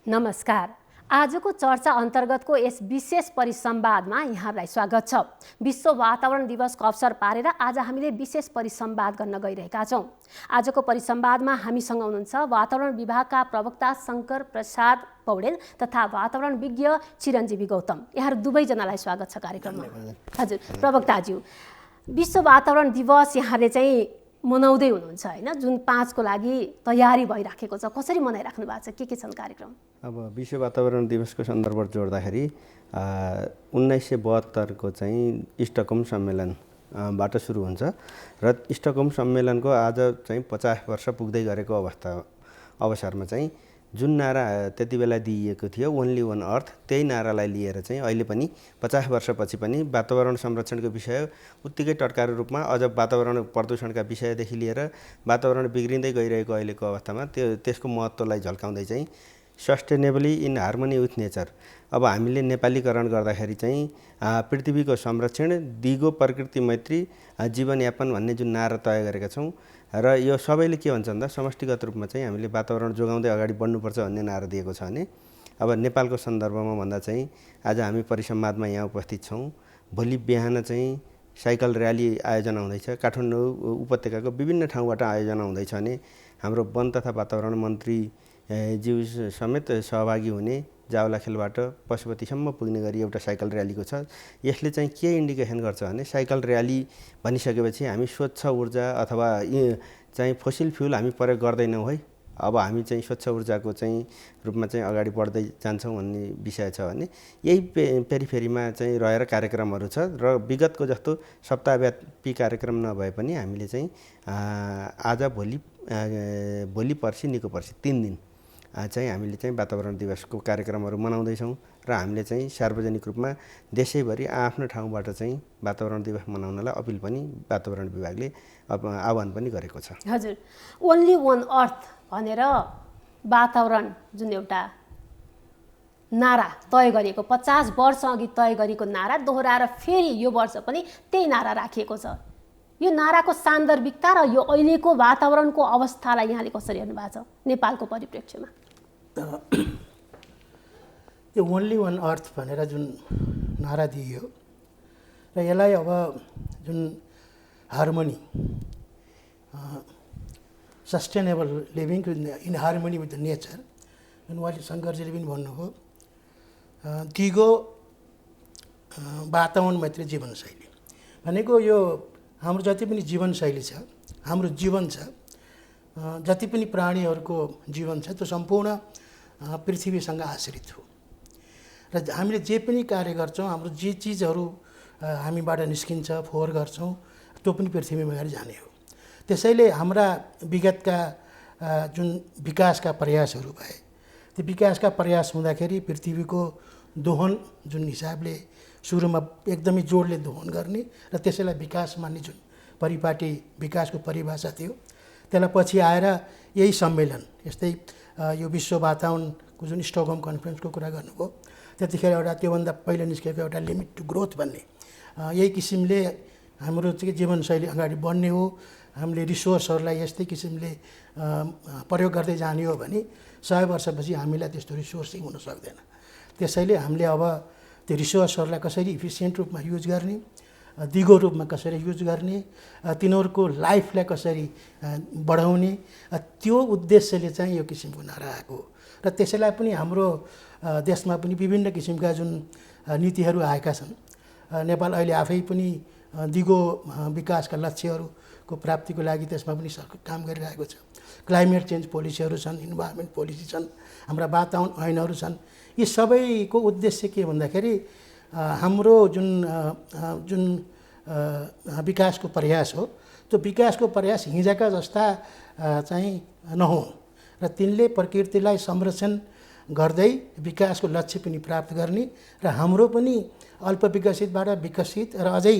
नमस्कार। आजको चर्चा अन्तर्गतको यस विशेष परिसंवादमा यहाँहरूलाई स्वागत छ। विश्व वातावरण दिवसको अवसर पारेर आज हामीले विशेष परिसंवाद गर्न गइरहेका छौँ। आजको परिसंवादमा हामीसँग हुनुहुन्छ वातावरण विभागका प्रवक्ता शङ्कर प्रसाद पौडेल तथा वातावरण विज्ञ चिरञ्जीवी गौतम। यहाँहरू दुवैजनालाई स्वागत छ कार्यक्रममा। हजुर प्रवक्ताज्यू, विश्व वातावरण दिवस यहाँले चाहिँ मनाउँदै हुनुहुन्छ हैन, जुन 5 को लागि तयारी भइराखेको छ, कसरी मनाइराख्नु भएको छ, के छन् कार्यक्रम? अब विश्व वातावरण दिवसको सन्दर्भ जोड्दाखेरि 1972 को चाहिँ स्टकहोम सम्मेलनबाट सुरु हुन्छ र स्टकहोम सम्मेलनको आज चाहिँ 50 वर्ष पुग्दै गरेको अवसरमा चाहिँ जुन नारा त्यति बेला दिइएको थियो ओन्ली वान अर्थ, त्यही नारालाई लिएर चाहिँ अहिले पनि 50 वर्षपछि पनि वातावरण संरक्षणको विषय उत्तिकै टटकार रूपमा अझ वातावरण प्रदूषणका विषयदेखि लिएर वातावरण बिग्रिँदै गइरहेको अहिलेको अवस्थामा त्यसको महत्त्वलाई झल्काउँदै चाहिँ sustainably in harmony with nature, अब हामीले नेपालीकरण गर्दाखेरि चाहिँ पृथ्वीको संरक्षण, दिगो प्रकृति मैत्री जीवनयापन भन्ने जुन नारा तय गरेका छौँ र यो सबैले के भन्छ भन्दा समष्टिगत रूपमा चाहिँ हामीले वातावरण जोगाउँदै अगाडि बढ्नुपर्छ भन्ने नारा दिएको छ भने अब नेपालको सन्दर्भमा भन्दा चाहिँ आज हामी परिसंवादमा यहाँ उपस्थित छौँ। भोलि बिहान चाहिँ साइकल र्याली आयोजना हुँदैछ, काठमाडौँ उपत्यकाको विभिन्न ठाउँबाट आयोजना हुँदैछ भने हाम्रो वन तथा वातावरण मन्त्री ज्यू समेत सहभागी हुने, जावलाखेलबाट पशुपतिसम्म पुग्ने गरी एउटा साइकल र्यालीको छ। यसले चाहिँ के इन्डिकेसन गर्छ भने साइकल र्याली भनिसकेपछि हामी स्वच्छ ऊर्जा अथवा चाहिँ फोसिल फ्युल हामी प्रयोग गर्दैनौँ है, अब हामी चाहिँ स्वच्छ ऊर्जाको चाहिँ रूपमा चाहिँ अगाडि बढ्दै जान्छौँ भन्ने विषय छ भने यही पेरिफेरीमा चाहिँ रहेर कार्यक्रमहरू छ र विगतको जस्तो सप्ताहव्यापी कार्यक्रम नभए पनि हामीले चाहिँ आज भोलि पर्सि निको पर्सि 3 दिन चाहिँ हामीले चाहिँ वातावरण दिवसको कार्यक्रमहरू मनाउँदैछौँ र हामीले चाहिँ सार्वजनिक रूपमा देशैभरि आफ्नो ठाउँबाट चाहिँ वातावरण दिवस मनाउनलाई अपिल पनि वातावरण विभागले आह्वान पनि गरेको छ। हजुर, ओन्ली वान अर्थ भनेर वातावरण जुन एउटा नारा तय गरिएको 50 वर्ष अघि तय गरेको नारा दोहोऱ्याएर फेरि यो वर्ष पनि त्यही नारा राखिएको छ। यो नाराको सान्दर्भिकता र यो अहिलेको वातावरणको अवस्थालाई यहाँले कसरी हेर्नु भएको छ नेपालको परिप्रेक्ष्यमा? यो ओन्ली वान अर्थ भनेर जुन नारा दिइयो र यसलाई अब जुन harmony sustainable living in harmony with the nature, जुन उहाँले शङ्करजीले पनि भन्नुभयो, दिगो वातावरण मैत्री जीवनशैली भनेको यो हाम्रो जति पनि जीवनशैली छ, हाम्रो जीवन छ, जति पनि प्राणीहरूको जीवन छ त्यो सम्पूर्ण पृथ्वीसँग आश्रित हो र हामीले जे पनि कार्य गर्छौँ, हाम्रो जे चिजहरू हामीबाट निस्किन्छ, फोहोर गर्छौँ, त्यो पनि पृथ्वीमा गएर जाने हो। त्यसैले हाम्रा विगतका जुन विकासका प्रयासहरू भए, त्यो विकासका प्रयास हुँदाखेरि पृथ्वीको दोहन जुन हिसाबले सुरुमा एकदमै जोडले दोहन गर्ने र त्यसैलाई विकास मान्ने जुन परिपाटी विकासको परिभाषा थियो, त्यसलाई पछि आएर यही सम्मेलन, यस्तै यो विश्व वातावरणको जुन स्टकहोम कन्फरेन्सको कुरा गर्नुभयो, त्यतिखेर एउटा त्योभन्दा पहिला निस्केको एउटा लिमिट टु ग्रोथ भन्ने यही किसिमले हाम्रो चाहिँ जीवनशैली अगाडि बढ्ने हो, हामीले रिसोर्सहरूलाई यस्तै किसिमले प्रयोग गर्दै जाने हो भने 100 वर्षपछि हामीलाई त्यस्तो रिसोर्सै हुन सक्दैन। त्यसैले हामीले अब त्यो रिसोर्सहरूलाई कसरी इफिसियन्ट रूपमा युज गर्ने, दिगो रूपमा कसरी युज गर्ने, तिनीहरूको लाइफलाई कसरी बढाउने, त्यो उद्देश्यले चाहिँ यो किसिमको नारा आएको हो र त्यसैलाई पनि हाम्रो देशमा पनि विभिन्न किसिमका जुन नीतिहरू आएका छन्। नेपाल अहिले आफै पनि दिगो विकासका लक्ष्यहरूको प्राप्तिको लागि त्यसमा पनि काम गरिरहेको छ। क्लाइमेट चेन्ज पोलिसीहरू छन्, इन्भाइरोमेन्ट पोलिसी छन्, हाम्रा वातावरण ऐनहरू छन्। यी सबैको उद्देश्य के भन्दाखेरि हाम्रो जुन विकासको प्रयास हो, त्यो विकासको प्रयास हिजोका जस्ता चाहिँ नहुन् र तिनले प्रकृतिलाई संरक्षण गर्दै विकासको लक्ष्य पनि प्राप्त गर्ने र हाम्रो पनि अल्प विकसितबाट विकसित र अझै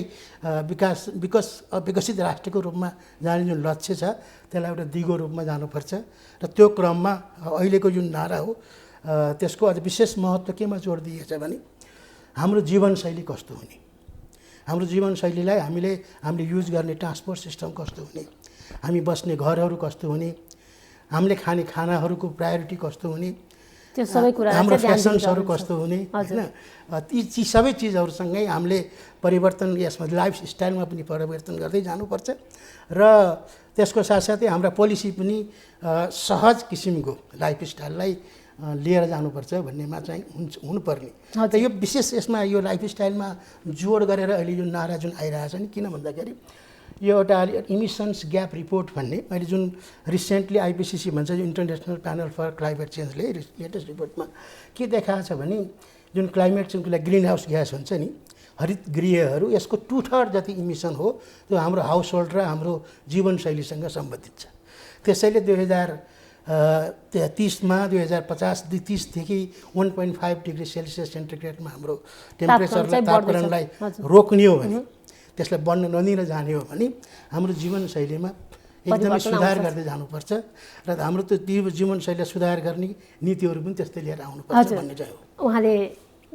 विकसित राष्ट्रको रूपमा जाने जुन लक्ष्य छ त्यसलाई एउटा दिगो रूपमा जानुपर्छ र त्यो क्रममा अहिलेको जुन नारा हो त्यसको अझ विशेष महत्त्व केमा जोड दिएको छ भने हाम्रो जीवनशैली कस्तो हुने, हाम्रो जीवनशैलीलाई हामीले युज गर्ने ट्रान्सपोर्ट सिस्टम कस्तो हुने, हामी बस्ने घरहरू कस्तो हुने, हामीले खाने खानाहरूको प्रायोरिटी कस्तो हुने, त्यो सबै कुरा हाम्रो फेसन्सहरू कस्तो हुने होइन ती सबै चिजहरूसँगै हामीले परिवर्तन यसमा लाइफस्टाइलमा पनि परिवर्तन गर्दै जानुपर्छ र त्यसको साथसाथै हाम्रा पोलिसी पनि सहज किसिमको लाइफस्टाइललाई लिएर जानुपर्छ भन्नेमा चाहिँ हुनुपर्ने त यो विशेष यसमा यो लाइफस्टाइलमा जोड गरेर अहिले यो नारा जुन आइरहेछ नि किन भन्दाखेरि यो एउटा इमिसन्स ग्याप रिपोर्ट भन्ने अहिले जुन रिसेन्टली आइपिसिसी भन्छ यो इन्टरनेसनल प्यानल फर क्लाइमेट चेन्जले लेटेस्ट रिपोर्टमा के देखाएको छ भने जुन क्लाइमेट चेन्जको ग्रिन हाउस ग्यास हुन्छ नि हरित गृहहरू यसको 2/3 जति इमिसन हो त्यो हाम्रो हाउस होल्ड र हाम्रो जीवनशैलीसँग सम्बन्धित छ। त्यसैले 2030मा 2050-30देखि 1.5 डिग्री सेल्सियस सेन्टिग्रेडमा हाम्रो टेम्परेचरलाई तापक्रमलाई रोक्ने हो भने त्यसलाई बढ्न नदिन जाने हो भने हाम्रो जीवनशैलीमा एकदमै सुधार गर्दै जानुपर्छ र हाम्रो त्यो जीवनशैली सुधार गर्ने नीतिहरू पनि त्यस्तै लिएर आउनुपर्छ भन्ने चाहिँ हो। उहाँले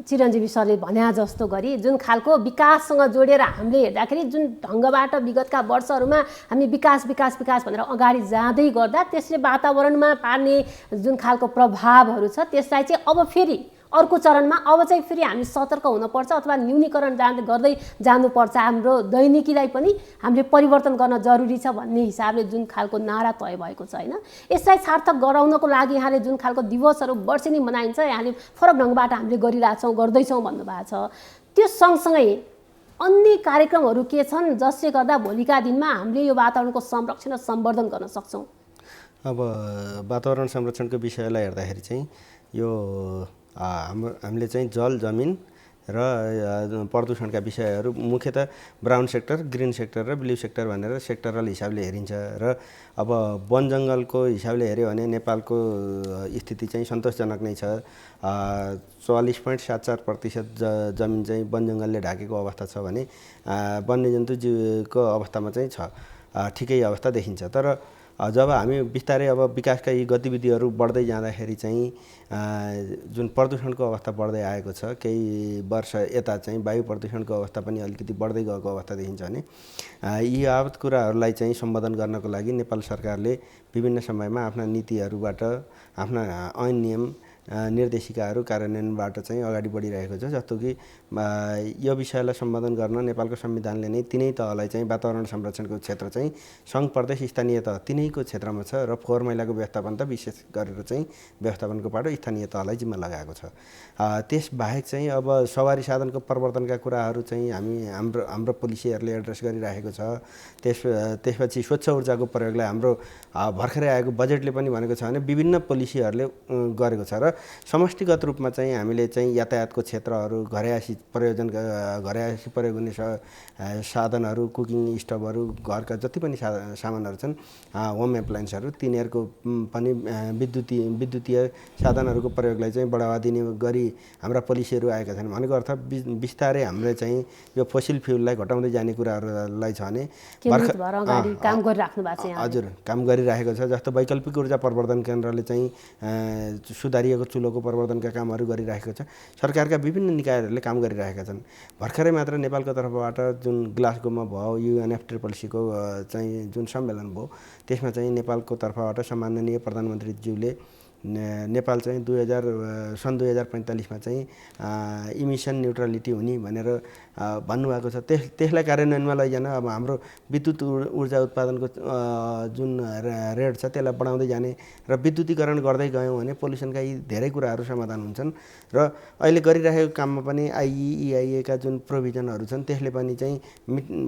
चिरञ्जीवी सरले भने जस्तो गरी जुन खालको विकाससँग जोडेर हामीले हेर्दाखेरि जुन ढङ्गबाट विगतका वर्षहरूमा हामी विकास विकास विकास भनेर अगाडि जाँदै गर्दा त्यसले वातावरणमा पार्ने जुन खालको प्रभावहरू छ त्यसलाई चाहिँ अब फेरि अर्को चरणमा अब चाहिँ फेरि हामी सतर्क हुनुपर्छ अथवा न्यूनीकरण गर्दै जानुपर्छ। हाम्रो दैनिकीलाई पनि हामीले परिवर्तन गर्न जरुरी छ भन्ने हिसाबले जुन खालको नारा तय भएको छ होइन यसलाई सार्थक गराउनको लागि यहाँले जुन खालको दिवसहरू वर्षेनी मनाइन्छ यहाँले फरक ढङ्गबाट हामीले गरिरहेछौँ गर्दैछौँ भन्नुभएको छ। त्यो सँगसँगै अन्य कार्यक्रमहरू के छन् जसले गर्दा भोलिका दिनमा हामीले यो वातावरणको संरक्षण र सम्वर्धन गर्न सक्छौँ? अब वातावरण संरक्षणको विषयलाई हेर्दाखेरि चाहिँ यो हामीले चाहिँ जल जमिन र प्रदूषणका विषयहरू मुख्यतः ब्राउन सेक्टर ग्रिन सेक्टर र ब्लू सेक्टर भनेर सेक्टरल हिसाबले हेरिन्छ र अब वन जङ्गलको हिसाबले हेऱ्यो भने नेपालको स्थिति चाहिँ सन्तोषजनक नै छ। 44.74% जमिन चाहिँ वन जङ्गलले ढाकेको अवस्था छ भने वन्यजन्तु जीवको अवस्थामा चाहिँ छ ठिकै अवस्था देखिन्छ। तर जब हामी बिस्तारै अब विकासका यी गतिविधिहरू बढ्दै जाँदाखेरि चाहिँ जुन प्रदूषणको अवस्था बढ्दै आएको छ केही वर्ष यता चाहिँ वायु प्रदूषणको अवस्था पनि अलिकति बढ्दै गएको अवस्था देखिन्छ भने यी आवत कुराहरूलाई चाहिँ सम्बोधन गर्नको लागि नेपाल सरकारले विभिन्न समयमा आफ्ना नीतिहरूबाट आफ्ना ऐन नियम निर्देशिकाहरू कार्यान्वयनबाट चाहिँ अगाडि बढिरहेको छ। जस्तो कि यो विषयलाई सम्बोधन गर्न नेपालको संविधानले नै तिनै तहलाई चाहिँ वातावरण संरक्षणको क्षेत्र चाहिँ सङ्घ प्रदेश स्थानीय तह तिनैको क्षेत्रमा छ र फोहोर मैलाको व्यवस्थापन त विशेष गरेर चाहिँ व्यवस्थापनको पाटो स्थानीय तहलाई जिम्मा लगाएको छ। त्यसबाहेक चाहिँ अब सवारी साधनको प्रवर्तनका कुराहरू चाहिँ हाम्रो पोलिसीहरूले एड्रेस गरिरहेको छ। त्यसपछि स्वच्छ ऊर्जाको प्रयोगलाई हाम्रो भर्खरै आएको बजेटले पनि भनेको छ भने विभिन्न पोलिसीहरूले गरेको छ र समष्टिगत रूपमा चाहिँ हामीले चाहिँ यातायातको क्षेत्रहरू घरयासी प्रयोग हुने साधनहरू कुकिङ स्टोभहरू घरका जति पनि सामानहरू छन् होम एप्लायन्सहरू तिनीहरूको पनि विद्युतीय साधनहरूको प्रयोगलाई चाहिँ बढावा दिने गरी हाम्रा पोलिसीहरू आएका छन्। भनेको अर्थ बिस्तारै हामीले चाहिँ यो फोसिल फ्युललाई घटाउँदै जाने कुराहरूलाई छ भने हजुर काम गरिराखेको छ। जस्तो वैकल्पिक ऊर्जा प्रवर्धन केन्द्रले चाहिँ सुधारिएको चुलोको प्रवर्धनका कामहरू गरिरहेको छ। सरकारका विभिन्न निकायहरूले काम गरिरहेका छन्। भर्खरै मात्र नेपालको तर्फबाट जुन ग्लासगोमा भयो UNFCCCको चाहिँ जुन सम्मेलन भयो त्यसमा चाहिँ नेपालको तर्फबाट सम्माननीय प्रधानमन्त्रीज्यूले नेपाल चाहिँ सन् 2045मा चाहिँ इमिसन न्युट्रलिटी हुने भनेर भन्नुभएको छ। त्यसलाई कार्यान्वयनमा लैजान अब हाम्रो विद्युत ऊर्जा उत्पादनको जुन रेट छ त्यसलाई बढाउँदै जाने र विद्युतीकरण गर्दै गयौँ भने पोल्युसनका यी धेरै कुराहरू समाधान हुन्छन् र अहिले गरिरहेको काममा पनि IEEIA का जुन प्रोभिजनहरू छन् त्यसले पनि चाहिँ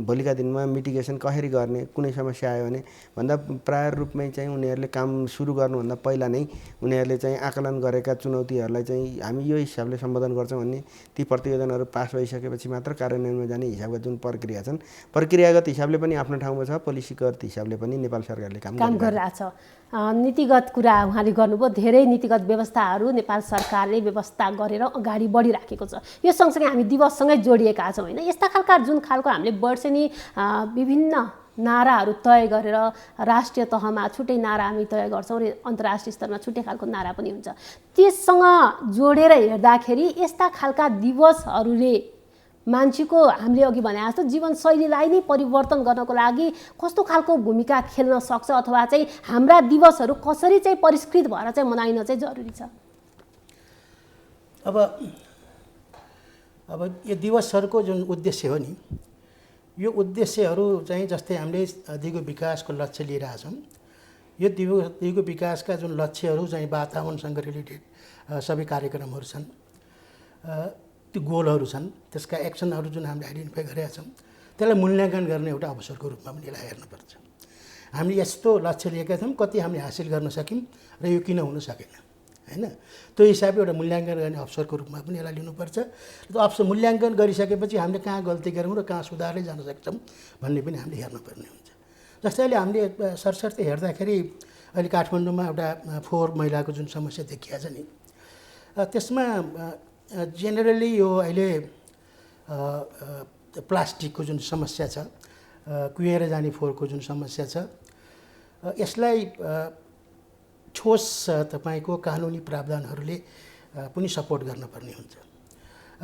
भोलिका दिनमा मिटिगेसन कसरी गर्ने कुनै समस्या आयो भने भन्दा प्राय रूपमै चाहिँ उनीहरूले काम सुरु गर्नुभन्दा पहिला नै उनीहरूले चाहिँ आकलन गरेका चुनौतीहरूलाई चाहिँ हामी यो हिसाबले सम्बोधन गर्छौँ भन्ने ती प्रतिवेदनहरू पास भइसकेपछि मात्र कार्यान्वयनमा जाने हिसाबका जुन प्रक्रिया छन् प्रक्रियागत हिसाबले पनि आफ्नो ठाउँमा छ पोलिसीगत हिसाबले पनि नेपाल सरकारले काम गरिरहेछ। नीतिगत कुरा उहाँले गर्नुभयो धेरै नीतिगत व्यवस्थाहरू नेपाल सरकारले व्यवस्था गरेर अगाडि बढिराखेको छ। यो सँगसँगै हामी दिवससँगै जोडिएका छौँ होइन यस्ता खालका जुन खालको हामीले वर्षेनी विभिन्न नाराहरू तय गरेर राष्ट्रिय तहमा छुट्टै नारा हामी तय गर्छौँ र अन्तर्राष्ट्रिय स्तरमा छुट्टै खालको नारा पनि हुन्छ। त्यससँग जोडेर हेर्दाखेरि यस्ता खालका दिवसहरूले मान्छेको हामीले अघि भने जस्तो जीवनशैलीलाई नै परिवर्तन गर्नको लागि कस्तो खालको भूमिका खेल्न सक्छ अथवा चाहिँ हाम्रा दिवसहरू कसरी चाहिँ परिष्कृत भएर चाहिँ मनाइन चाहिँ जरुरी छ? अब यो दिवसहरूको जुन उद्देश्य हो नि, यो उद्देश्यहरू चाहिँ जस्तै हामीले दिगो विकासको लक्ष्य लिइरहेका छौँ। यो दिगो विकासका जुन लक्ष्यहरू चाहिँ वातावरणसँग रिलेटेड सबै कार्यक्रमहरू छन्, त्यो गोलहरू छन्, त्यसका एक्सनहरू जुन हामीले आइडेन्टिफाई गरेका छौँ, त्यसलाई मूल्याङ्कन गर्ने एउटा अवसरको रूपमा पनि यसलाई हेर्नुपर्छ। हामीले यस्तो लक्ष्य लिएका छौँ, कति हामीले हासिल गर्न सक्यौँ र यो किन हुन सकेन, होइन? त्यो हिसाबले एउटा मूल्याङ्कन गर्ने अवसरको रूपमा पनि यसलाई लिनुपर्छ। त्यो अवसर मूल्याङ्कन गरिसकेपछि हामीले कहाँ गल्ती गऱ्यौँ र कहाँ सुधार्दै जान सक्छौँ भन्ने पनि हामीले हेर्नुपर्ने हुन्छ। जस्तै अहिले हामीले सरसर्ती हेर्दाखेरि अहिले काठमाडौँमा एउटा फोहोर मैलाको जुन समस्या देखिया छ नि, त्यसमा जेनरली यो अहिले प्लास्टिकको जुन समस्या छ, कुहिएर जाने फोहोरको जुन समस्या छ, यसलाई ठोस तपाईँको कानुनी प्रावधानहरूले पनि सपोर्ट गर्नुपर्ने हुन्छ।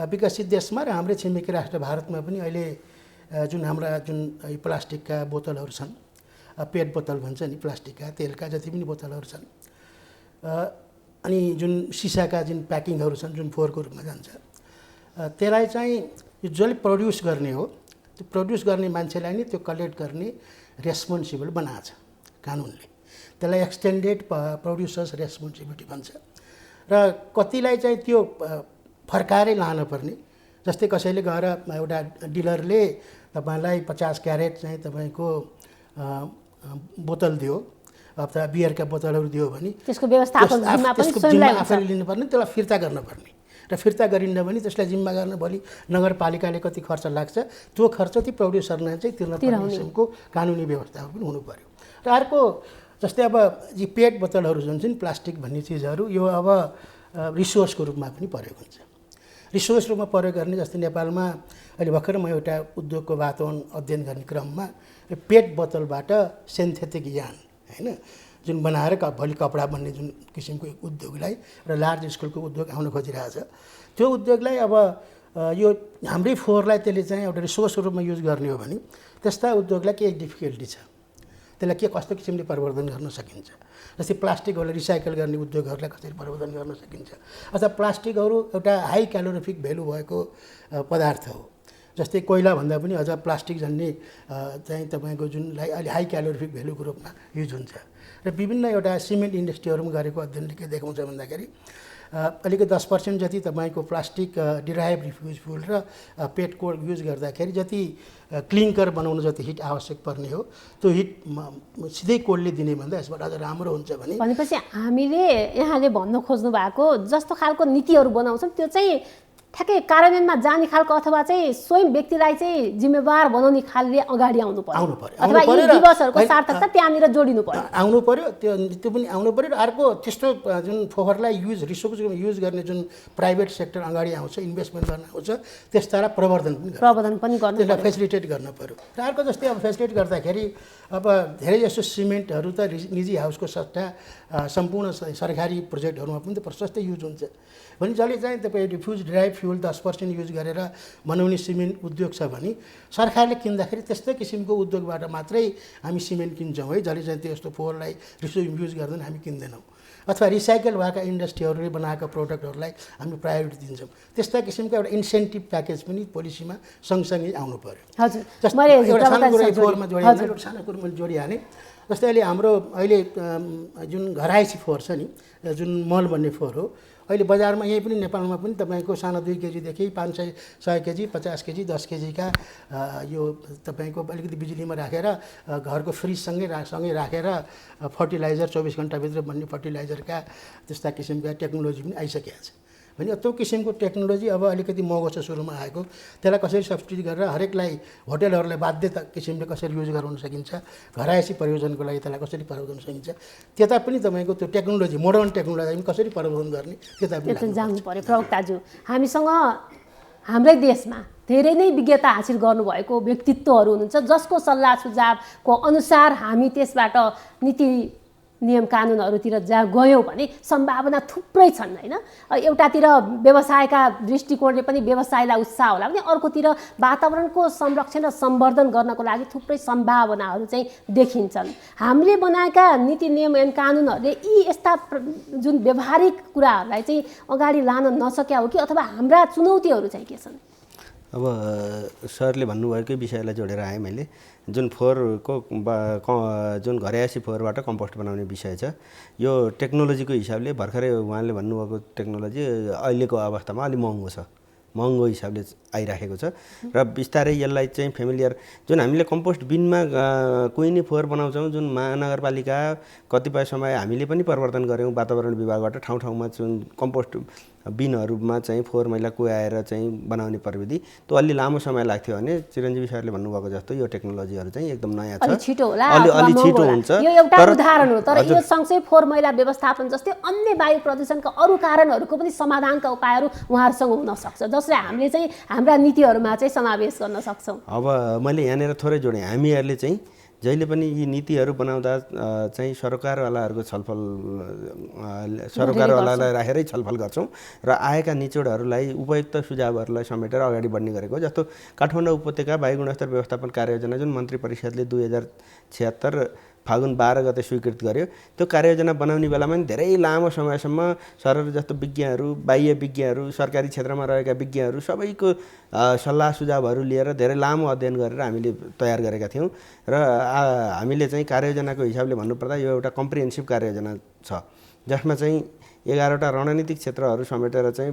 विकसित देशमा र हाम्रो छिमेकी राष्ट्र भारतमा पनि अहिले जुन हाम्रा जुन प्लास्टिकका बोतलहरू छन्, पेट बोतल भन्छ नि, प्लास्टिकका तेलका जति पनि बोतलहरू छन्, अनि जुन सिसाका जुन प्याकिङहरू छन् जुन फोहोरको रूपमा जान्छ, त्यसलाई चाहिँ जसले प्रड्युस गर्ने हो, त्यो प्रड्युस गर्ने मान्छेलाई नै त्यो कलेक्ट गर्ने रेस्पोन्सिबल बनाएको छ कानुनले। त्यसलाई एक्सटेन्डेड प्रड्युसर्स रेस्पोन्सिबिलिटी भन्छ। र कतिलाई चाहिँ त्यो फर्काएरै लानुपर्ने, जस्तै कसैले गएर एउटा डिलरले तपाईँलाई 50 क्यारेट चाहिँ तपाईँको बोतल दियो अथवा बियरका बोतलहरू दियो भने त्यसको व्यवस्थापन जिम्मा पनि स्वयंलाई आफैले लिनुपर्ने, त्यसलाई फिर्ता गर्नुपर्ने। र फिर्ता गरिन्न भने त्यसलाई जिम्मा गर्न भोलि नगरपालिकाले कति खर्च लाग्छ, त्यो खर्च ती प्रड्युसरलाई चाहिँ तिर्न पर्ने किसिमको कानुनी व्यवस्था पनि हुनु पर्यो। र अर्को जस्तै अब यी पेट बोतलहरू जुन चाहिँ प्लास्टिक भन्ने चिजहरू, यो अब रिसोर्सको रूपमा पनि प्रयोग हुन्छ। रिसोर्स रूपमा प्रयोग गर्ने, जस्तै नेपालमा अहिले भर्खर म एउटा उद्योगको वातावरण अध्ययन गर्ने क्रममा पेट बोतलबाट सिन्थेटिक यार्न, होइन, जुन बनाएर भोलि कपडा बन्ने जुन किसिमको उद्योगलाई र लार्ज स्केलको उद्योग आउन खोजिरहेछ, त्यो उद्योगलाई अब यो हाम्रै फोहोरलाई त्यसले चाहिँ एउटा रिसोर्स रूपमा युज गर्ने हो भने त्यस्ता उद्योगलाई के डिफिकल्टी छ, त्यसलाई के कस्तो किसिमले परिवर्तन गर्न सकिन्छ। जस्तै प्लास्टिकहरूलाई रिसाइकल गर्ने उद्योगहरूलाई कसरी परिवर्तन गर्न सकिन्छ, अथवा प्लास्टिकहरू एउटा हाई क्यालोरिफिक भ्यालु भएको पदार्थ हो। जस्तै कोइला भन्दा पनि अझ प्लास्टिक झन्डै चाहिँ तपाईँको जुनलाई अहिले हाई क्यालोरिफिक भ्यालुको रूपमा युज हुन्छ। र विभिन्न एउटा सिमेन्ट इन्डस्ट्रीहरूमा गरेको अध्ययनले के देखाउँछ भन्दाखेरि अलिकति 10% जति तपाईँको प्लास्टिक डिराइभ रिफ्युज फ्युल र पेट कोल युज गर्दाखेरि जति क्लिङ्कर बनाउन जति हिट आवश्यक पर्ने हो, त्यो हिट सिधै कोलले दिने भन्दा यसबाट अझ राम्रो हुन्छ भनेपछि हामीले यहाँले भन्न खोज्नु भएको जस्तो खालको नीतिहरू बनाउँछौँ त्यो चाहिँ ठ्याक्कै कार्यान्वयनमा जाने खालको अथवा चाहिँ स्वयं व्यक्तिलाई चाहिँ जिम्मेवार बनाउने खालले अगाडि आउनु पर्यो अथवा यी दिवसहरूको सार्थकता त्यहाँनिर जोडिनु पर्यो, आउनु पर्यो। त्यो पनि आउनु पर्यो। र अर्को त्यस्तो जुन फोहोरलाई रिसोर्स युज गर्ने जुन प्राइभेट सेक्टर अगाडि आउँछ, इन्भेस्टमेन्ट गर्न आउँछ, त्यस्तालाई प्रवर्धन पनि गर्नु, त्यसलाई फेसिलिटेट गर्न पर्यो। र अर्को जस्तै अब फेसिलिटेट गर्दाखेरि अब धेरै जस्तो सिमेन्टहरू त निजी हाउसको सट्टा सम्पूर्ण सरकारी प्रोजेक्टहरूमा पनि त प्रशस्तै युज हुन्छ भने जसले चाहिँ तपाईँ रिफ्युज ड्राइभ फ्युल 10% युज गरेर बनाउने सिमेन्ट उद्योग छ भने सरकारले किन्दाखेरि त्यस्तै किसिमको उद्योगबाट मात्रै हामी सिमेन्ट किन्छौँ है, जसले चाहिँ त्यस्तो फोहोरलाई युज गर्दैन हामी किन्दैनौँ। अथवा रिसाइकल भएका इन्डस्ट्रीहरूले बनाएका प्रोडक्टहरूलाई हामी प्रायोरिटी दिन्छौँ। त्यस्ता किसिमको एउटा इन्सेन्टिभ प्याकेज पनि पोलिसीमा सँगसँगै आउनु पर्यो। हजुर, एउटा सानो कुरो फोहोरमा जोडिहाल्ने, एउटा सानो कुरो मैले जोडिहालेँ। जस्तै अहिले जुन घरायसी फोहोर छ नि, जुन मल भन्ने फोहोर हो, अहिले बजारमा यहीँ पनि नेपालमा पनि तपाईँको सानो 2 केजीदेखि 500 केजी 50 केजी 10 केजीका यो तपाईँको अलिकति बिजुलीमा राखेर घरको फ्रिजसँगै राखेर फर्टिलाइजर 24 घन्टाभित्र बन्ने फर्टिलाइजरका त्यस्ता किसिमका टेक्नोलोजी पनि आइसकेको छ भने त्यो किसिमको टेक्नोलोजी अब अलिकति महँगो छ सुरुमा आएको, त्यसलाई कसरी सब्सिडी गरेर हरेकलाई होटेलहरूलाई बाध्यता किसिमले कसरी युज गराउन सकिन्छ, घरायसी परियोजनको लागि त्यसलाई कसरी परिवर्तन सकिन्छ, त्यता पनि तपाईँको त्यो टेक्नोलोजी मोडर्न टेक्नोलोजी पनि कसरी परिवर्तन गर्ने त्यता पनि जानु पर्यो। प्रवक्ताज्यू, हामीसँग हाम्रै देशमा धेरै नै विज्ञता हासिल गर्नुभएको व्यक्तित्वहरू हुनुहुन्छ जसको सल्लाह सुझावको अनुसार हामी त्यसबाट नीति नियम कानुनहरूतिर जहाँ गयौँ भने सम्भावना थुप्रै छन् होइन। एउटातिर व्यवसायका दृष्टिकोणले पनि व्यवसायलाई उत्साह होला भने अर्कोतिर वातावरणको संरक्षण र सम्वर्धन गर्नको लागि थुप्रै सम्भावनाहरू चाहिँ देखिन्छन्। हामीले बनाएका नीति नियम एवं कानुनहरूले यी यस्ता जुन व्यावहारिक कुराहरूलाई चाहिँ अगाडि लान नसक्या हो कि अथवा हाम्रा चुनौतीहरू चाहिँ के छन्? अब सरले भन्नुभएकै विषयलाई जोडेर आएँ मैले। जुन फोहोरको जुन घरयासी फोहोरबाट कम्पोस्ट बनाउने विषय छ, यो टेक्नोलोजीको हिसाबले भर्खरै उहाँले भन्नुभएको टेक्नोलोजी अहिलेको अवस्थामा अलि महँगो छ, महँगो हिसाबले आइराखेको छ र बिस्तारै यसलाई चाहिँ फेमिलियर जुन हामीले कम्पोस्ट बिनमा कुहिने फोहोर बनाउँछौँ, जुन महानगरपालिका कतिपय समय हामीले पनि परिवर्तन गऱ्यौँ वातावरण विभागबाट ठाउँ ठाउँमा जुन कम्पोस्ट बिनहरूमा चाहिँ फोहोर मैला कुहाएर चाहिँ बनाउने प्रविधि त्यो अलि लामो समय लाग्थ्यो भने चिरञ्जीवी सरले भन्नुभएको जस्तो यो टेक्नोलोजीहरू चाहिँ एकदम नयाँ छ, अलि छिटो होला, अलि छिटो हुन्छ। यो एउटा उदाहरण हो, तर यो सँगसँगै फोहोर मैला व्यवस्थापन जस्तै अन्य वायु प्रदूषणका अरू कारणहरूको पनि समाधानका उपायहरू उहाँहरूसँग हुन सक्छ जसले हामीले चाहिँ हाम्रा नीतिहरूमा चाहिँ समावेश गर्न सक्छौँ। अब मैले यहाँनिर थोरै जोडेँ, हामीहरूले चाहिँ जहिले पनि यी नीतिहरू बनाउँदा चाहिँ सरकारवालाहरूको छलफल सरकारवालालाई राखेरै छलफल गर्छौँ र आएका निचोडहरूलाई उपयुक्त सुझावहरूलाई समेटेर अगाडि बढ्ने गरेको। जस्तो काठमाडौँ उपत्यका वायु गुणस्तर व्यवस्थापन कार्ययोजना जुन मन्त्री परिषदले 2076 फागुन 12 गते स्वीकृत गर्यो, त्यो कार्ययोजना बनाउने बेलामा पनि धेरै लामो समयसम्म सरर जस्तो विज्ञहरू, बाह्य विज्ञहरू, सरकारी क्षेत्रमा रहेका विज्ञहरू सबैको सल्लाह सुझावहरू लिएर धेरै लामो अध्ययन गरेर हामीले तयार गरेका थियौँ र हामीले चाहिँ कार्ययोजनाको हिसाबले भन्नुपर्दा यो एउटा कम्प्रिहेन्सिभ कार्ययोजना छ जसमा चाहिँ 11वटा रणनीतिक क्षेत्रहरू समेटेर चाहिँ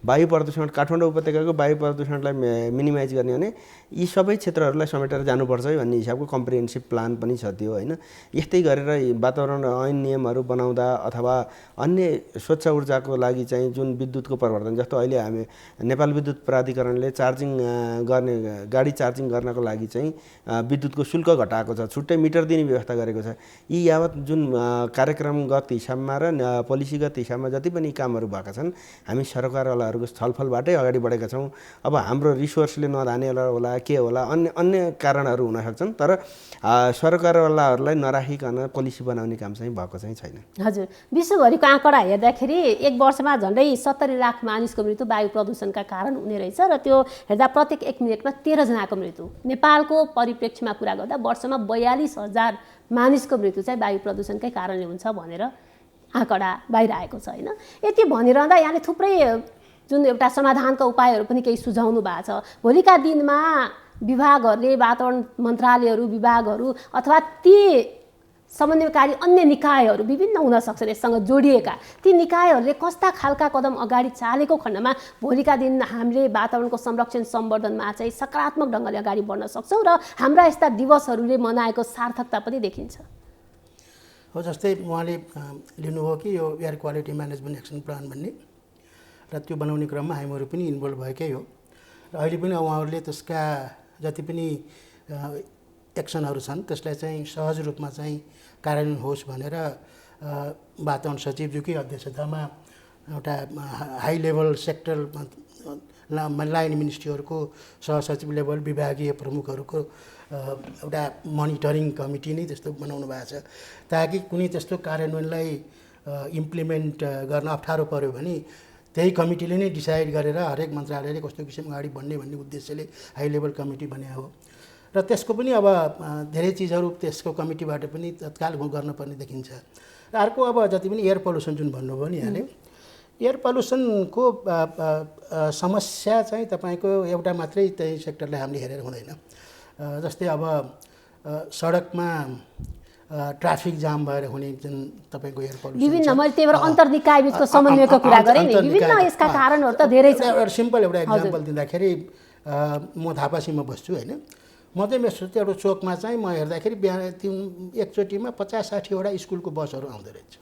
वायु प्रदूषण काठमाडौँ उपत्यकाको वायु प्रदूषणलाई मिनिमाइज गर्ने भने यी सबै क्षेत्रहरूलाई समेटेर जानुपर्छ है भन्ने हिसाबको कम्प्रिहेन्सिभ प्लान पनि छ त्यो होइन। यस्तै गरेर वातावरण ऐन नियमहरू बनाउँदा अथवा अन्य स्वच्छ ऊर्जाको लागि चाहिँ जुन विद्युतको प्रवर्धन जस्तो अहिले हामी नेपाल विद्युत प्राधिकरणले चार्जिङ गर्ने गाडी चार्जिङ गर्नको लागि चाहिँ विद्युतको शुल्क घटाएको छ, छुट्टै मिटर दिने व्यवस्था गरेको छ। यी यावत जुन कार्यक्रमगत हिसाबमा र पोलिसीगत हिसाबमा जति पनि कामहरू भएका छन् हामी सरकारवालाहरूको छलफलबाटै अगाडि बढेका छौँ। अब हाम्रो रिसोर्सले नधाने होला के होला अन्य कारणहरू हुन सक्छन्, तर सरकारवालाहरूलाई नराखिकन पोलिसी बनाउने काम चाहिँ भएको चाहिँ छैन। हजुर, विश्वभरिको आँकडा हेर्दाखेरि एक वर्षमा झन्डै 70 लाख मानिसको मृत्यु वायु प्रदूषणका कारण हुने रहेछ र त्यो हेर्दा प्रत्येक 1 मिनेटमा 13 जनाको मृत्यु। नेपालको परिप्रेक्ष्यमा कुरा गर्दा वर्षमा 42,000 मानिसको मृत्यु चाहिँ वायु प्रदूषणकै कारणले हुन्छ भनेर आँकडा बाहिर आएको छ होइन। यति भनिरहँदा यहाँले थुप्रै जुन एउटा समाधानका उपायहरू पनि केही सुझाउनु भएको छ। भोलिका दिनमा विभागहरूले, वातावरण मन्त्रालयहरू, विभागहरू अथवा ती समन्वयकारी अन्य निकायहरू विभिन्न हुन सक्छन् यससँग जोडिएका, ती निकायहरूले कस्ता खालका कदम अगाडि चालेको खण्डमा भोलिका दिन हामीले वातावरणको संरक्षण सम्वर्धनमा चाहिँ सकारात्मक ढङ्गले अगाडि बढ्न सक्छौँ र हाम्रा यस्ता दिवसहरूले मनाएको सार्थकता पनि देखिन्छ। हो, जस्तै उहाँले लिनुभयो कि यो air quality management action plan भन्ने, र त्यो बनाउने क्रममा हामीहरू पनि इन्भल्भ भएकै हो र अहिले पनि उहाँहरूले त्यसका जति पनि एक्सनहरू छन् त्यसलाई चाहिँ सहज रूपमा चाहिँ कार्यान्वयन होस् भनेर वातावरण सचिवज्यूकै अध्यक्षतामा एउटा हाई लेभल सेक्टर लाइन मिनिस्ट्रीहरूको सहसचिव लेभल विभागीय प्रमुखहरूको एउटा मोनिटरिङ कमिटी नै त्यस्तो बनाउनु भएको छ ताकि कुनै त्यस्तो कार्यान्वयनलाई इम्प्लिमेन्ट गर्न अप्ठ्यारो पर्यो भने त्यही कमिटीले नै डिसाइड गरेर हरेक मन्त्रालयले कस्तो किसिम अगाडि बढ्ने भन्ने उद्देश्यले हाई लेभल कमिटी बनाएको हो र त्यसको पनि अब धेरै चिजहरू त्यसको कमिटीबाट पनि तत्काल गर्नुपर्ने देखिन्छ। र अर्को अब जति पनि एयर पल्युसन जुन भन्नुभयो नि यहाँले, एयर पल्युसनको समस्या चाहिँ तपाईँको एउटा मात्रै त्यही सेक्टरलाई हामीले हेरेर हुँदैन। जस्तै अब सडकमा ट्राफिक जाम भएर हुने जुन तपाईँको एयर पल्युसन विभिन्न, मैले त्यही भएर अन्तर्निकायबिचको समन्वयको कुरा गरेँ नि, विभिन्न यसका कारणहरू त धेरै छन्। एउटा सिम्पल एउटा इक्जाम्पल दिँदाखेरि म धापासीमा बस्छु होइन, म चाहिँ मेरो एउटा चोकमा चाहिँ म हेर्दाखेरि बिहान एकचोटिमा 50-60वटा स्कुलको बसहरू आउँदो रहेछ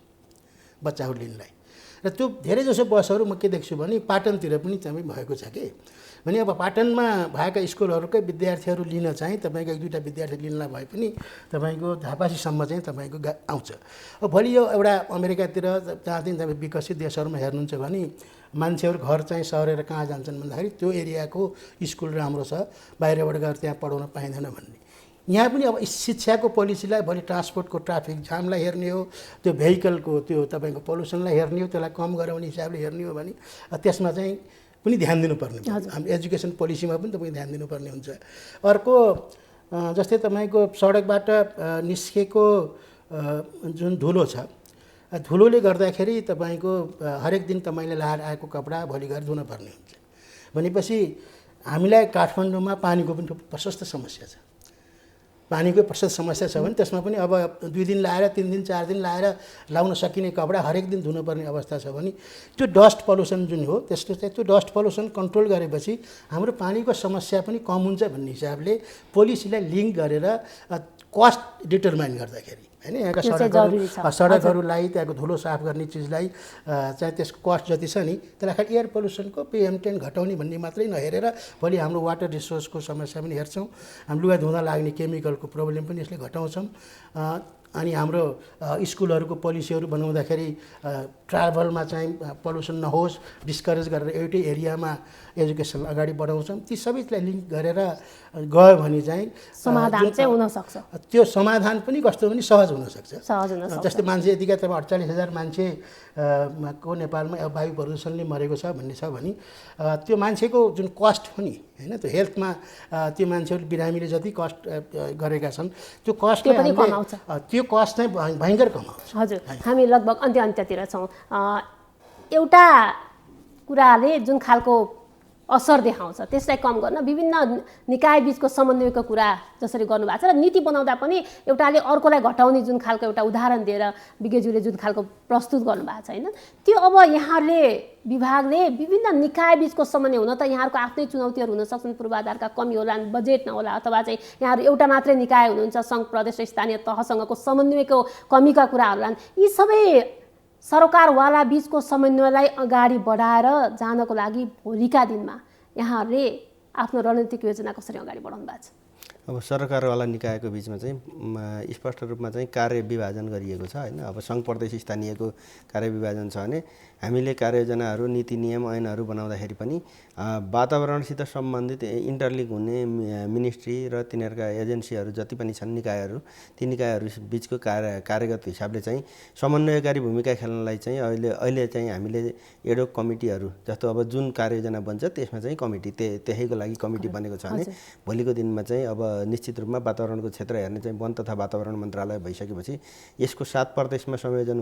बच्चाहरू लिनलाई। र त्यो धेरै जसो बसहरू म के देख्छु भने पाटनतिर पनि चाहिँ भएको छ कि भने अब पाटनमा भएका स्कुलहरूकै विद्यार्थीहरू लिन चाहिँ तपाईँको 1-2टा विद्यार्थी लिनलाई भए पनि तपाईँको झापासीसम्म चाहिँ तपाईँको आउँछ। अब भोलि यो एउटा अमेरिकातिर जहाँ चाहिँ तपाईँ विकसित देशहरूमा हेर्नुहुन्छ भने मान्छेहरू घर चाहिँ सरेर कहाँ जान्छन् भन्दाखेरि त्यो एरियाको स्कुल राम्रो छ, बाहिरबाट गएर त्यहाँ पढाउन पाइँदैन भन्ने। यहाँ पनि अब शिक्षाको पोलिसीलाई भोलि ट्रान्सपोर्टको ट्राफिक जामलाई हेर्ने हो, त्यो भेहिकलको त्यो तपाईँको पल्युसनलाई हेर्ने हो, त्यसलाई कम गराउने हिसाबले हेर्ने हो भने त्यसमा चाहिँ पनि ध्यान दिनुपर्ने हुन्छ। हाम्रो एजुकेसन पोलिसीमा पनि तपाईँ ध्यान दिनुपर्ने हुन्छ। अर्को जस्तै तपाईँको सडकबाट निस्केको जुन धुलो छ, धुलोले गर्दाखेरि तपाईँको हरेक दिन तपाईँले लाएर आएको कपडा भोलि गएर धुनुपर्ने हुन्छ। भनेपछि हामीलाई काठमाडौँमा पानीको पनि प्रशस्त समस्या छ। पानीको प्रशस्त समस्या छ भने त्यसमा पनि अब 2 दिन लाएर 3 दिन 4 दिन लाएर लाउन सकिने कपडा हरेक दिन धुनुपर्ने अवस्था छ भने त्यो डस्ट पल्युसन जुन हो त्यसले चाहिँ त्यो डस्ट पल्युसन कन्ट्रोल गरेपछि हाम्रो पानीको समस्या पनि कम हुन्छ भन्ने हिसाबले पोलिसीलाई लिङ्क गरेर कस्ट डिटरमाइन गर्दाखेरि हैन, यहाँका सडकहरूलाई त्यहाँको धुलो साफ गर्ने चिजलाई चाहिँ त्यसको कस्ट जति छ नि त्यसलाई एयर पल्युसनको PM10 घटाउने भन्ने मात्रै नहेरेर भोलि हाम्रो वाटर रिसोर्सको समस्या पनि हेर्छौँ, हाम्रो लुगा धुँदा लाग्ने केमिकलको प्रब्लम पनि यसले घटाउँछौँ। अनि हाम्रो स्कुलहरूको पोलिसीहरू बनाउँदाखेरि ट्राभलमा चाहिँ पल्युसन नहोस् डिस्करेज गरेर एउटै एरियामा एजुकेसन अगाडि बढाउँछौँ। ती सबैलाई लिङ्क गरेर गयो भने चाहिँ समाधान चाहिँ हुनसक्छ। त्यो समाधान पनि कस्तो पनि सहज हुनसक्छ। जस्तै मान्छे यतिका त 48,000 मान्छे को नेपालमा वायु प्रदूषणले मरेको छ भन्ने छ भने त्यो मान्छेको जुन कस्ट पनि हैन, त्यो हेल्थमा त्यो मान्छेहरू बिरामीले जति कस्ट गरेका छन् त्यो कस्टले त्यो कस्ट चाहिँ भयङ्कर कमाउँछ। हजुर, हामी लगभग अन्त्यतिर छौँ। एउटा कुराले जुन खालको असर देखाउँछ त्यसलाई कम गर्न विभिन्न निकाय बीचको समन्वयको कुरा जसरी गर्नुभएको छ र नीति बनाउँदा पनि एउटाले अर्कोलाई घटाउने जुन खालको एउटा उदाहरण दिएर विज्ञज्यूले जुन खालको प्रस्तुत गर्नुभएको छ हैन, त्यो अब यहाँहरूले विभागले विभिन्न निकाय बीचको समन्वय हुन त यहाँहरूको आफ्नै चुनौतीहरू हुन सक्छन्, पूर्वाधारका कमी होला, बजेट नहोला, अथवा चाहिँ यहाँहरू एउटा मात्रै निकाय हुनुहुन्छ, सङ्घ प्रदेश र स्थानीय तहसँगको समन्वयको कमीका कुराहरू लान्। यी सबै सरकारवाला बीचको समन्वयलाई अगाडि बढाएर जानको लागि भोलिका दिनमा यहाँहरूले आफ्नो रणनीतिक योजना कसरी अगाडि बढाउनु भएको छ? अब सरकारवाला निकायको बिचमा चाहिँ स्पष्ट रूपमा चाहिँ कार्य विभाजन गरिएको छ हैन। अब सङ्घ प्रदेश स्थानीयको कार्य विभाजन छ भने हामीले कार्ययोजनाहरू नीति नियम ऐनहरू बनाउँदाखेरि पनि वातावरणसित सम्बन्धित इन्टरलिङ्क हुने मिनिस्ट्री र तिनीहरूका एजेन्सीहरू जति पनि छन् निकायहरू, ती निकायहरू बिचको कार्यगत हिसाबले चाहिँ समन्वयकारी भूमिका खेल्नलाई चाहिँ अहिले चाहिँ हामीले एडोक कमिटीहरू जस्तो अब जुन कार्ययोजना बन्छ त्यसमा चाहिँ कमिटी त्यहीको लागि कमिटी बनेको छ भने भोलिको दिनमा चाहिँ अब निश्चित रूपमा वातावरणको क्षेत्र हेर्ने चाहिँ वन तथा वातावरण मन्त्रालय भइसकेपछि यसको 7 प्रदेशमा संयोजन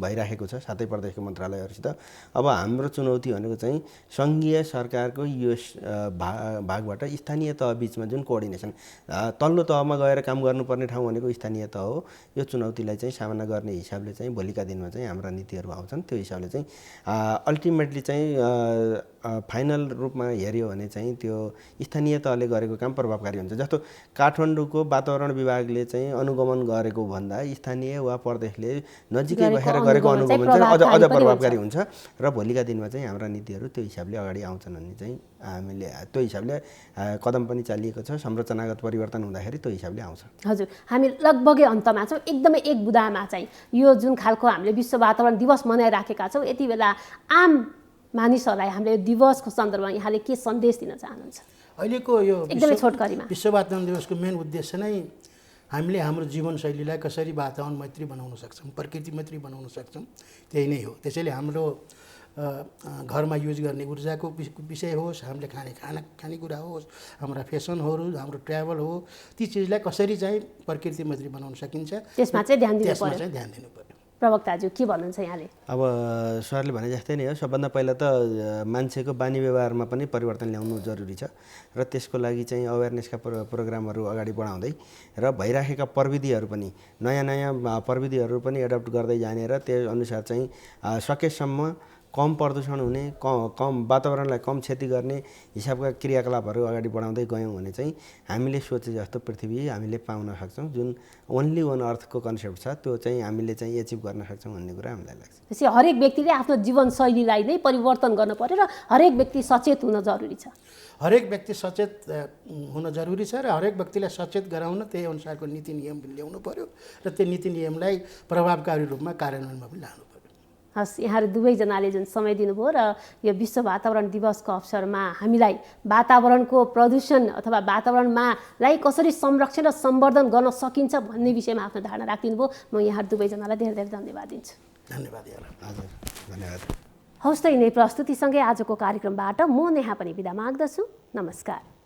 भइराखेको छ, 7 प्रदेशको मन्त्रालयहरूसित। अब हाम्रो चुनौती भनेको चाहिँ सङ्घीय सरकारको यो भागबाट स्थानीय तह बिचमा जुन कोअर्डिनेसन, तल्लो तहमा गएर काम गर्नुपर्ने ठाउँ भनेको स्थानीय तह हो। यो चुनौतीलाई चाहिँ सामना गर्ने हिसाबले चाहिँ भोलिका दिनमा चाहिँ हाम्रा नीतिहरू आउँछन्। त्यो हिसाबले चाहिँ अल्टिमेटली चाहिँ फाइनल रूपमा हेऱ्यो भने चाहिँ त्यो स्थानीय तहले गरेको काम प्रभावकारी हुन्छ। जस्तो काठमाडौँको वातावरण विभागले चाहिँ अनुगमन गरेको भन्दा स्थानीय वा प्रदेशले नजिकै बसेर गरेको अनुगमन चाहिँ अझ प्रभावकारी हुन्छ र भोलिका दिनमा चाहिँ हाम्रा नीतिहरू त्यो हिसाबले अगाडि आउँछन् भन्ने चाहिँ हामीले त्यो हिसाबले कदम पनि चालिएको छ। संरचनागत परिवर्तन हुँदाखेरि त्यो हिसाबले आउँछ। हजुर, हामी लगभगै अन्तमा छौँ। एकदमै एक बुदामा चाहिँ यो जुन खालको हामीले विश्व वातावरण दिवस मनाइराखेका छौँ, यति बेला आम मानिसहरूलाई हामीले यो दिवसको सन्दर्भमा यहाँले के सन्देश दिन चाहनुहुन्छ? अहिलेको यो एकदमै छोटकरीमा विश्व वातावरण दिवसको मेन उद्देश्य नै हामीले हाम्रो जीवनशैलीलाई कसरी वातावरण मैत्री बनाउन सक्छौँ, प्रकृति मैत्री बनाउन सक्छौँ, त्यही नै हो। त्यसैले हाम्रो घरमा युज गर्ने ऊर्जाको विषय होस्, हामीले खानेकुरा होस्, हाम्रा फेसनहरू, हाम्रो ट्राभल हो, ती चिजलाई कसरी चाहिँ प्रकृति मैत्री बनाउन सकिन्छ त्यसमा चाहिँ ध्यान दिनु पर्यो। प्रवक्ताज्यू के भन्नुहुन्छ यहाँले? अब सरले भने जस्तै नै हो, सबभन्दा पहिला त मान्छेको बानी व्यवहारमा पनि परिवर्तन ल्याउनु जरुरी छ र त्यसको लागि चाहिँ अवेरनेसका प्रोग्रामहरू अगाडि बढाउँदै र भइराखेका प्रविधिहरू पनि नयाँ प्रविधिहरू पनि एडप्ट गर्दै जाने र त्यो अनुसार चाहिँ सकेसम्म कम प्रदूषण हुने, कम वातावरणलाई कम क्षति गर्ने हिसाबका क्रियाकलापहरू अगाडि बढाउँदै गयौँ भने चाहिँ हामीले सोचे जस्तो पृथ्वी हामीले पाउन सक्छौँ। जुन ओन्ली वान अर्थको कन्सेप्ट छ त्यो चाहिँ हामीले चाहिँ एचिभ गर्न सक्छौँ भन्ने कुरा हामीलाई लाग्छ। त्यसै हरेक व्यक्तिले आफ्नो जीवनशैलीलाई नै परिवर्तन गर्न पर्यो र हरेक व्यक्ति सचेत हुन जरुरी छ। हरेक व्यक्ति सचेत हुन जरुरी छ र हरेक व्यक्तिलाई सचेत गराउन त्यही अनुसारको नीति नियम पनि ल्याउनु पर्यो र त्यो नीति नियमलाई प्रभावकारी रूपमा कार्यान्वयनमा पनि लानु पर्यो। हस्, यहाँहरू दुवैजनाले जुन समय दिनुभयो र यो विश्व वातावरण दिवसको अवसरमा हामीलाई वातावरणको प्रदूषण अथवा वातावरणलाई कसरी संरक्षण र सम्वर्धन गर्न सकिन्छ भन्ने विषयमा आफ्नो धारणा राखिदिनु भयो। म यहाँहरू दुवैजनालाई धेरै धेरै धन्यवाद दिन्छु। धन्यवाद यहाँलाई। हजुर, धन्यवाद। हौस् त, यिनै प्रस्तुतिसँगै आजको कार्यक्रमबाट म नेहा पनि बिदा माग्दछु। नमस्कार।